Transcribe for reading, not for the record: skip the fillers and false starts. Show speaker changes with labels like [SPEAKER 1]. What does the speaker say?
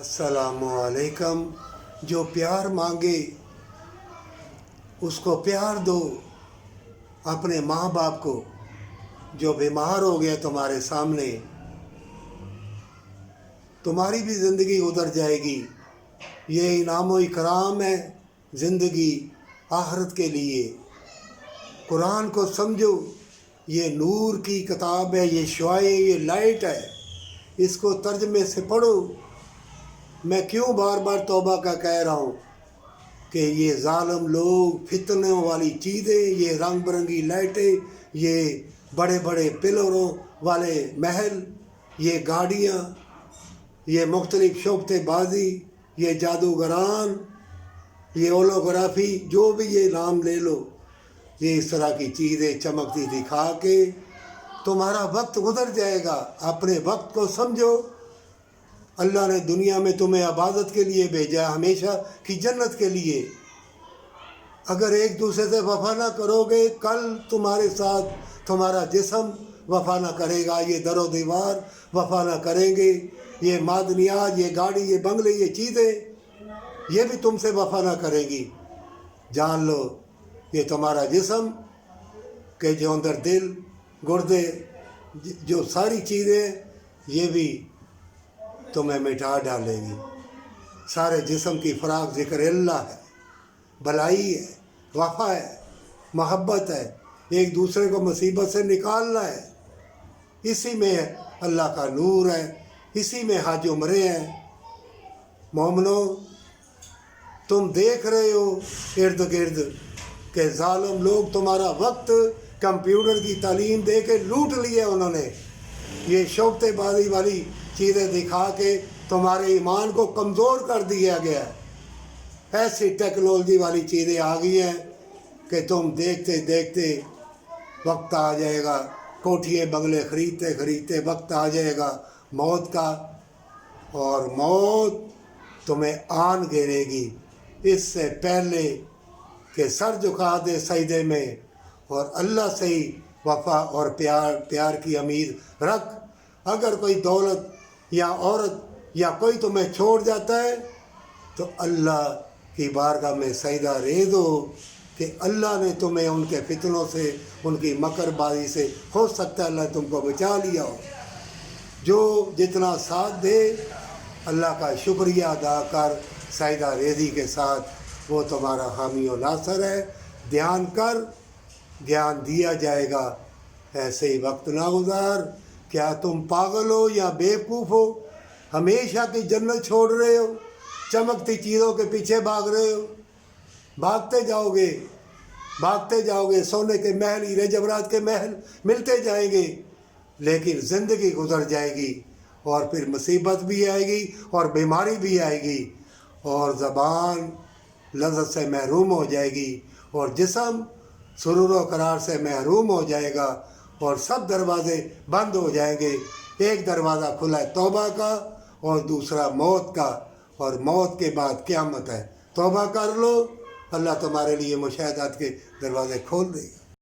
[SPEAKER 1] अस्सलामुअलैकुम। जो प्यार मांगे उसको प्यार दो। अपने माँ बाप को, जो बीमार हो गया तुम्हारे सामने, तुम्हारी भी ज़िंदगी गुजर जाएगी। ये इनाम व इकराम है ज़िंदगी आखिरत के लिए। कुरान को समझो, ये नूर की किताब है, ये शुआए, ये लाइट है। इसको तर्जमे से पढ़ो। मैं क्यों बार बार तौबा का कह रहा हूँ कि ये ज़ालिम लोग, फितनों वाली चीज़ें, ये रंग बिरंगी लाइटें, ये बड़े बड़े पिलरों वाले महल, ये गाड़ियाँ, ये मुख्तलिफ शोबतेबाजी, ये जादूगरान, ये ओलोग्राफी, जो भी ये नाम ले लो, ये इस तरह की चीज़ें चमकती दिखा के तुम्हारा वक्त गुजर जाएगा। अपने वक्त को समझो। अल्लाह ने दुनिया में तुम्हें इबादत के लिए भेजा, हमेशा की जन्नत के लिए। अगर एक दूसरे से वफा ना करोगे, कल तुम्हारे साथ तुम्हारा जिस्म वफा ना करेगा, ये दरो दीवार वफा ना करेंगे, ये मादनियात, ये गाड़ी, ये बंगले, ये चीज़ें, ये भी तुमसे वफा ना करेंगी। जान लो, ये तुम्हारा जिस्म के जो अंदर दिल, गुर्दे, जो सारी चीज़ें, ये भी तुम्हें मिटा डालेगी। सारे जिस्म की फ़राग ज़िक्र अल्लाह है, भलाई है, वफ़ा है, मोहब्बत है, एक दूसरे को मुसीबत से निकालना है। इसी में अल्लाह का नूर है, इसी में हज उम्रे हैं। मोमिनो, तुम देख रहे हो इर्द गिर्द कि ज़ालिम लोग तुम्हारा वक्त कंप्यूटर की तालीम दे के लूट लिया उन्होंने। ये शोबतेबाजी वाली चीज़ें दिखा के तुम्हारे ईमान को कमज़ोर कर दिया गया। ऐसी टेक्नोलॉजी वाली चीज़ें आ गई हैं कि तुम देखते देखते वक्त आ जाएगा, कोठिए बंगले ख़रीदते ख़रीदते वक्त आ जाएगा मौत का, और मौत तुम्हें आन घेरेगी। इससे पहले कि सर झुका दे सजदे में और अल्लाह से ही वफ़ा और प्यार की उम्मीद रख। अगर कोई दौलत या औरत या कोई तुम्हें छोड़ जाता है तो अल्लाह की बारगाह में सजदा रेज़ हो कि अल्लाह ने तुम्हें उनके फितनों से, उनकी मकरबाजी से, हो सकता है अल्लाह तुमको बचा लिया हो। जो जितना साथ दे, अल्लाह का शुक्रिया अदा कर सजदा रेज़ी के साथ, वो तुम्हारा हामी और नासर है। ध्यान कर, ज्ञान दिया जाएगा। ऐसे ही वक्त ना गुजार। क्या तुम पागल हो या बेवकूफ़ हो? हमेशा की जन्नत छोड़ रहे हो, चमकती चीज़ों के पीछे भाग रहे हो। भागते जाओगे, सोने के महल, हीरे जवाहरात के महल मिलते जाएंगे, लेकिन ज़िंदगी गुजर जाएगी और फिर मुसीबत भी आएगी और बीमारी भी आएगी और ज़बान लज़्ज़त से महरूम हो जाएगी और जिस्म सुरूर व करार से महरूम हो जाएगा और सब दरवाज़े बंद हो जाएंगे। एक दरवाज़ा खुला है तौबा का और दूसरा मौत का, और मौत के बाद क़यामत है। तौबा कर लो, अल्लाह तुम्हारे लिए मुशाहदात के दरवाज़े खोल देगा।